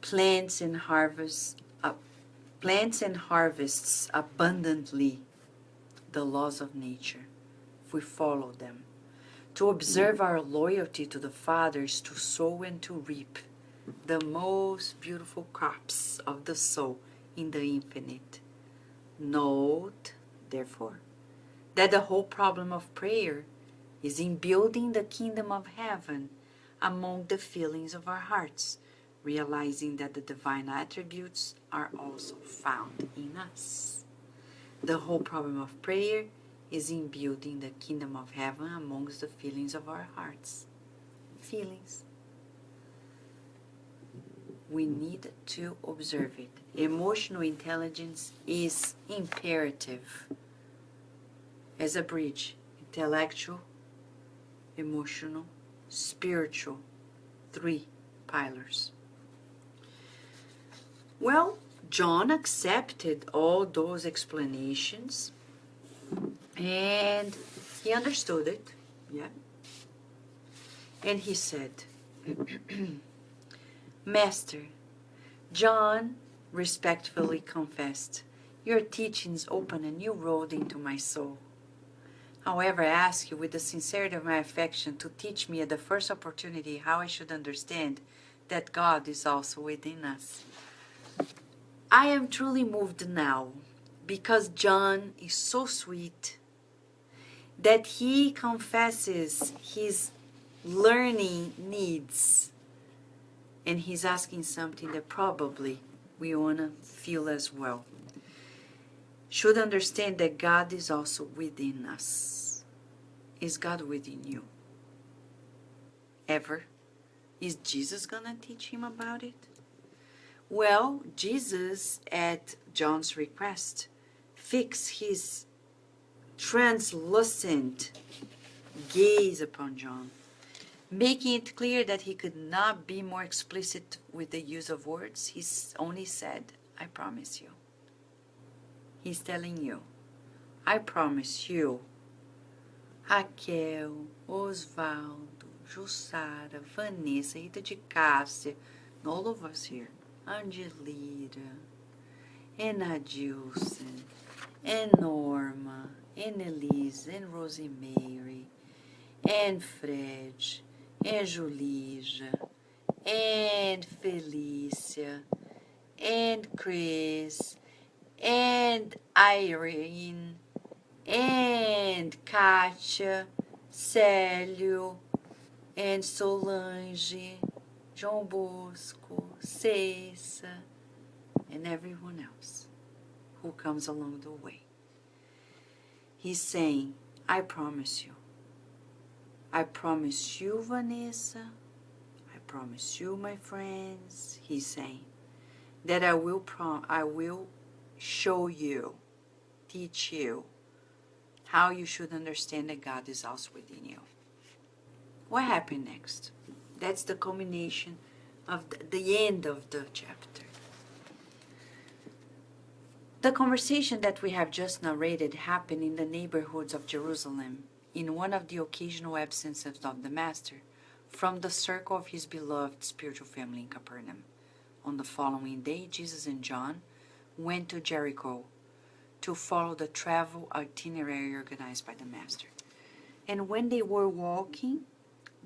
plants and harvests abundantly the laws of nature. If we follow them. To observe our loyalty to the Father is to sow and to reap the most beautiful crops of the soul in the infinite. Note, therefore, that the whole problem of prayer is in building the kingdom of heaven among the feelings of our hearts, realizing that the divine attributes are also found in us. The whole problem of prayer is in building the kingdom of heaven amongst the feelings of our hearts. Feelings. We need to observe it. Emotional intelligence is imperative as a bridge. Intellectual, emotional, spiritual. 3 pillars. Well, John accepted all those explanations and he understood it. Yeah. And he said, Master, John respectfully confessed, your teachings open a new road into my soul. However, I ask you with the sincerity of my affection to teach me at the first opportunity how I should understand that God is also within us. I am truly moved now because John is so sweet that he confesses his learning needs. And he's asking something that probably we want to feel as well. Should understand that God is also within us. Is God within you? Ever? Is Jesus going to teach him about it? Well, Jesus, at John's request, fixed his translucent gaze upon John, making it clear that he could not be more explicit with the use of words. He only said, I promise you. He's telling you, I promise you, Raquel, Osvaldo, Jussara, Vanessa, Rita de Cássia, all of us here, Angelira, and Adilson, and Norma, and Elise, and Rosemary, and Fred, and Julija, and Felícia, and Chris, and Irene, and Kátia, Célio, and Solange, João Bosco, Cessa, and everyone else who comes along the way. He's saying, I promise you. I promise you, Vanessa. I promise you, my friends. He's saying that I will show you, teach you how you should understand that God is also within you. What happened next? That's the culmination of the end of the chapter. The conversation that we have just narrated happened in the neighborhoods of Jerusalem, in one of the occasional absences of the Master from the circle of his beloved spiritual family in Capernaum, on the following day, Jesus and John went to Jericho to follow the travel itinerary organized by the Master. And when they were walking,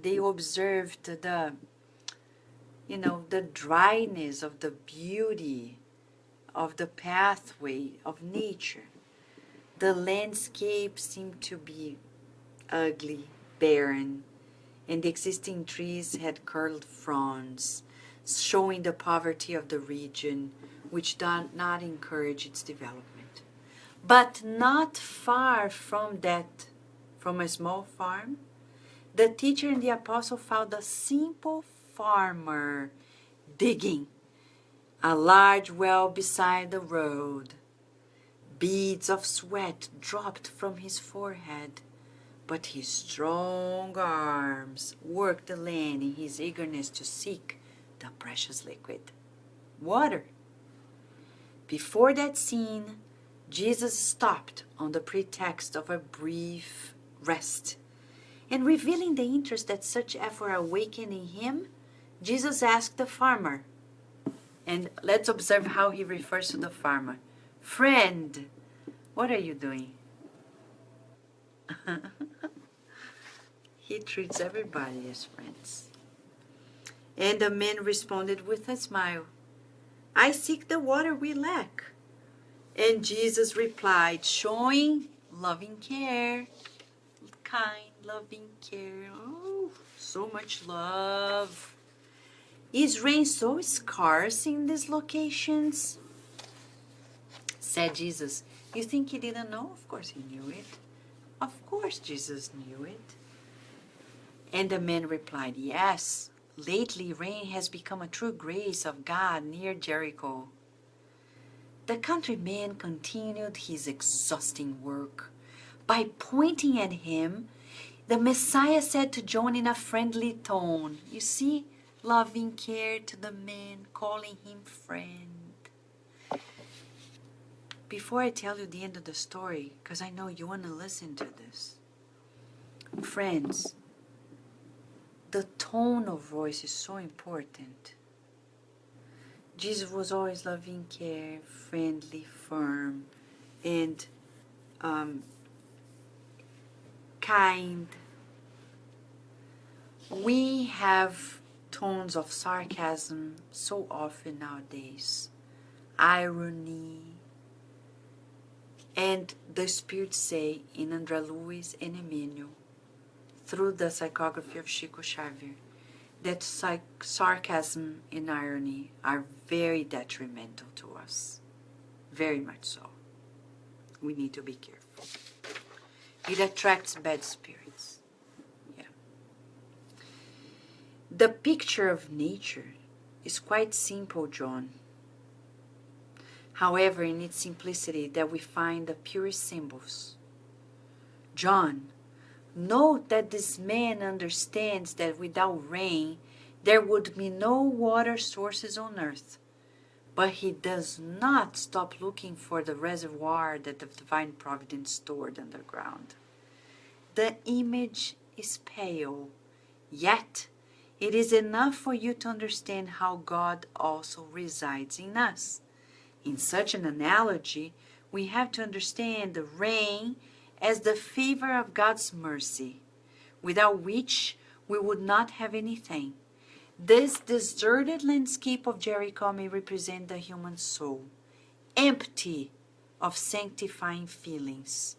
they observed the dryness of the beauty of the pathway of nature. The landscape seemed to be ugly, barren, and the existing trees had curled fronds, showing the poverty of the region, which did not encourage its development. But not far from that, from a small farm, the teacher and the apostle found a simple farmer digging a large well beside the road. Beads of sweat dropped from his forehead, but his strong arms worked the land in his eagerness to seek the precious liquid, water. Before that scene, Jesus stopped on the pretext of a brief rest, and revealing the interest that such effort awakened in him, Jesus asked the farmer, and let's observe how he refers to the farmer. Friend, what are you doing? He treats everybody as friends. And the man responded with a smile, I seek the water we lack. And Jesus replied, showing loving care, kind, loving care. Oh, so much love. Is rain so scarce in these locations? Said Jesus. You think he didn't know? Of course he knew it. Of course Jesus knew it. And the man replied, yes, lately rain has become a true grace of God near Jericho. The countryman continued his exhausting work. By pointing at him, the Messiah said to John in a friendly tone, you see, loving care to the man, calling him friend. Before I tell you the end of the story, because I know you want to listen to this, friends, the tone of voice is so important. Jesus was always loving care, friendly, firm, and kind. We have tones of sarcasm so often nowadays, irony, and the spirits say in André Luiz and Emmanuel, through the psychography of Chico Xavier, that sarcasm and irony are very detrimental to us. Very much so. We need to be careful. It attracts bad spirits. Yeah. The picture of nature is quite simple, John. However, in its simplicity that we find the purest symbols. John, note that this man understands that without rain, there would be no water sources on earth. But he does not stop looking for the reservoir that the divine providence stored underground. The image is pale, yet it is enough for you to understand how God also resides in us. In such an analogy, we have to understand the rain as the favor of God's mercy, without which we would not have anything. This deserted landscape of Jericho may represent the human soul, empty of sanctifying feelings.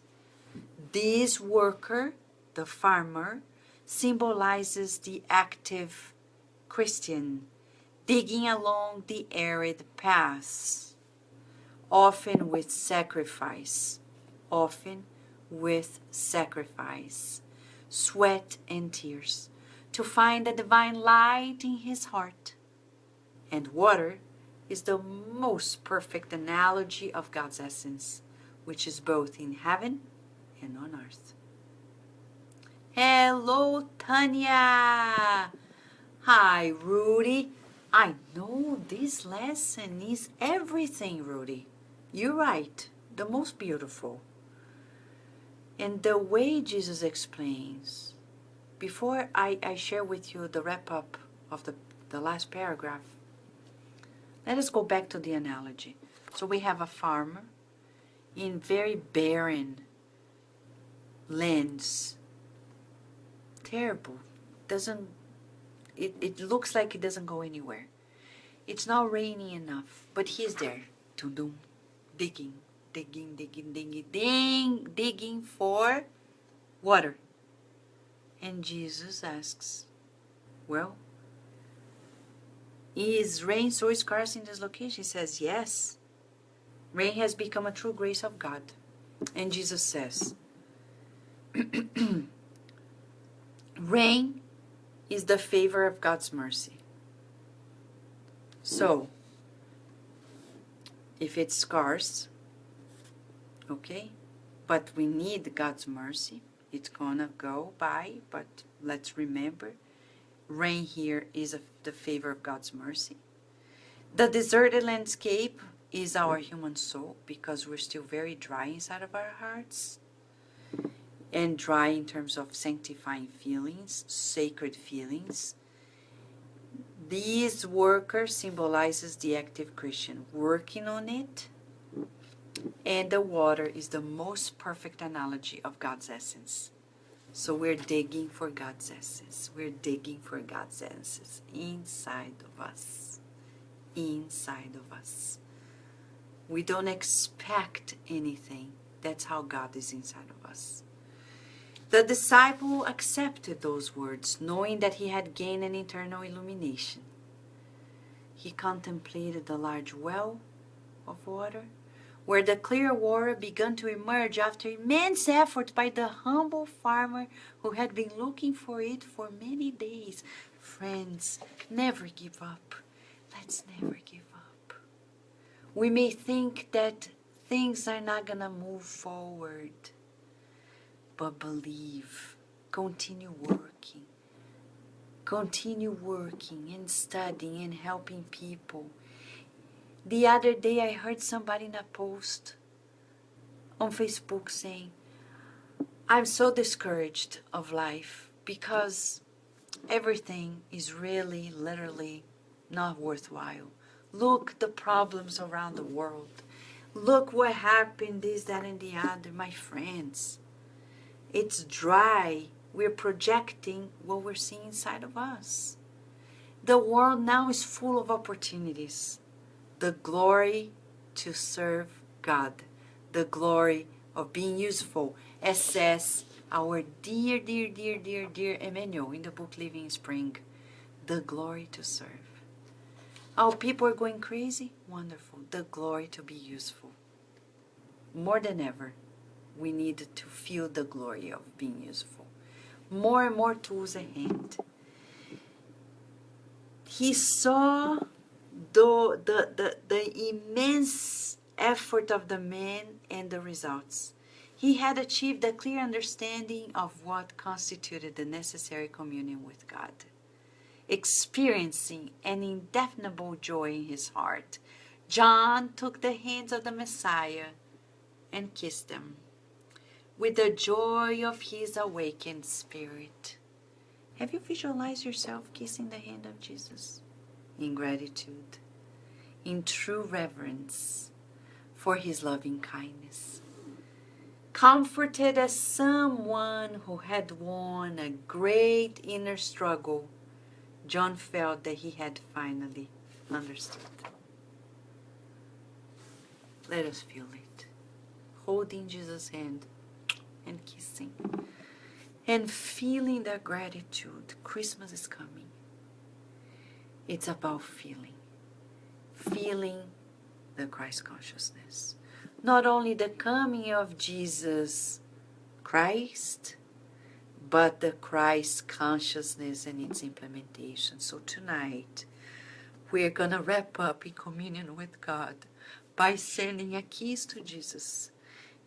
This worker, the farmer, symbolizes the active Christian, digging along the arid paths, often with sacrifice, sweat and tears, to find the divine light in his heart. And water is the most perfect analogy of God's essence, which is both in heaven and on earth. Hello, Tanya. Hi, Rudy. I know this lesson is everything, Rudy. You're right, the most beautiful. And the way Jesus explains, before I share with you the wrap-up of the last paragraph, Let us go back to the analogy. So we have a farmer in very barren lands. Terrible. Doesn't it looks like it doesn't go anywhere. It's not raining enough, but he's there. Dum, digging, digging for water. And Jesus asks, well, is rain so scarce in this location? He says, yes. Rain has become a true grace of God. And Jesus says, rain is the favor of God's mercy. So, if it's scarce, okay, but we need God's mercy, it's gonna go by, but let's remember, rain here is the favor of God's mercy. The deserted landscape is our human soul, because we're still very dry inside of our hearts, and dry in terms of sanctifying feelings, sacred feelings. These worker symbolizes the active Christian working on it, and the water is the most perfect analogy of God's essence. So we're digging for God's essence. We're digging for God's essence inside of us. Inside of us. We don't expect anything. That's how God is inside of us. The disciple accepted those words, knowing that he had gained an internal illumination. He contemplated the large well of water, where the clear water began to emerge after immense effort by the humble farmer who had been looking for it for many days. Friends, never give up. Let's never give up. We may think that things are not going to move forward, but believe. Continue working. Continue working and studying and helping people. The other day I heard somebody in a post on Facebook saying, I'm so discouraged of life because everything is really, literally not worthwhile. Look the problems around the world. Look what happened, this, that, and the other. My friends, it's dry. We're projecting what we're seeing inside of us. The world now is full of opportunities. The glory to serve God. The glory of being useful. As says our dear, dear, dear, dear, dear Emmanuel in the book Living in Spring. The glory to serve. Our people are going crazy? Wonderful. The glory to be useful. More than ever, we need to feel the glory of being useful. More and more tools at hand. He saw the immense effort of the man and the results. He had achieved a clear understanding of what constituted the necessary communion with God. Experiencing an indefinable joy in his heart, John took the hands of the Messiah and kissed them with the joy of his awakened spirit. Have you visualized yourself kissing the hand of Jesus? In gratitude, in true reverence for his loving kindness. Comforted as someone who had won a great inner struggle, John felt that he had finally understood. Let us feel it. Holding Jesus' hand and kissing. And feeling the gratitude. Christmas is coming. It's about feeling. Feeling the Christ consciousness. Not only the coming of Jesus Christ, but the Christ consciousness and its implementation. So tonight, we're going to wrap up in communion with God by sending a kiss to Jesus,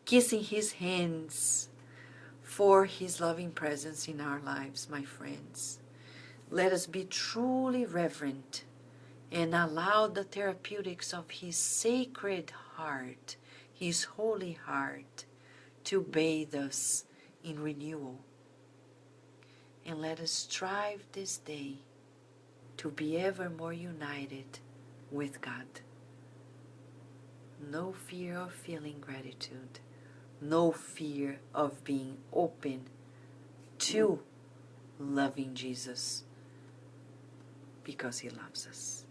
kissing his hands for his loving presence in our lives, my friends. Let us be truly reverent and allow the therapeutics of his sacred heart, his holy heart, to bathe us in renewal. And let us strive this day to be ever more united with God. No fear of feeling gratitude. No fear of being open to loving Jesus because He loves us.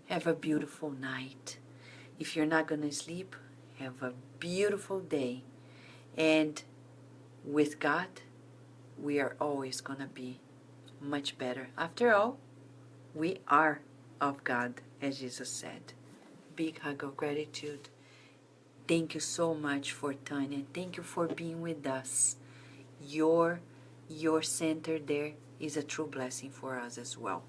Have a beautiful night. If you're not going to sleep, have a beautiful day. And with God, we are always going to be much better. After all, we are of God, as Jesus said. Big hug of gratitude. Thank you so much for Tanya. Thank you for being with us. Your center there is a true blessing for us as well.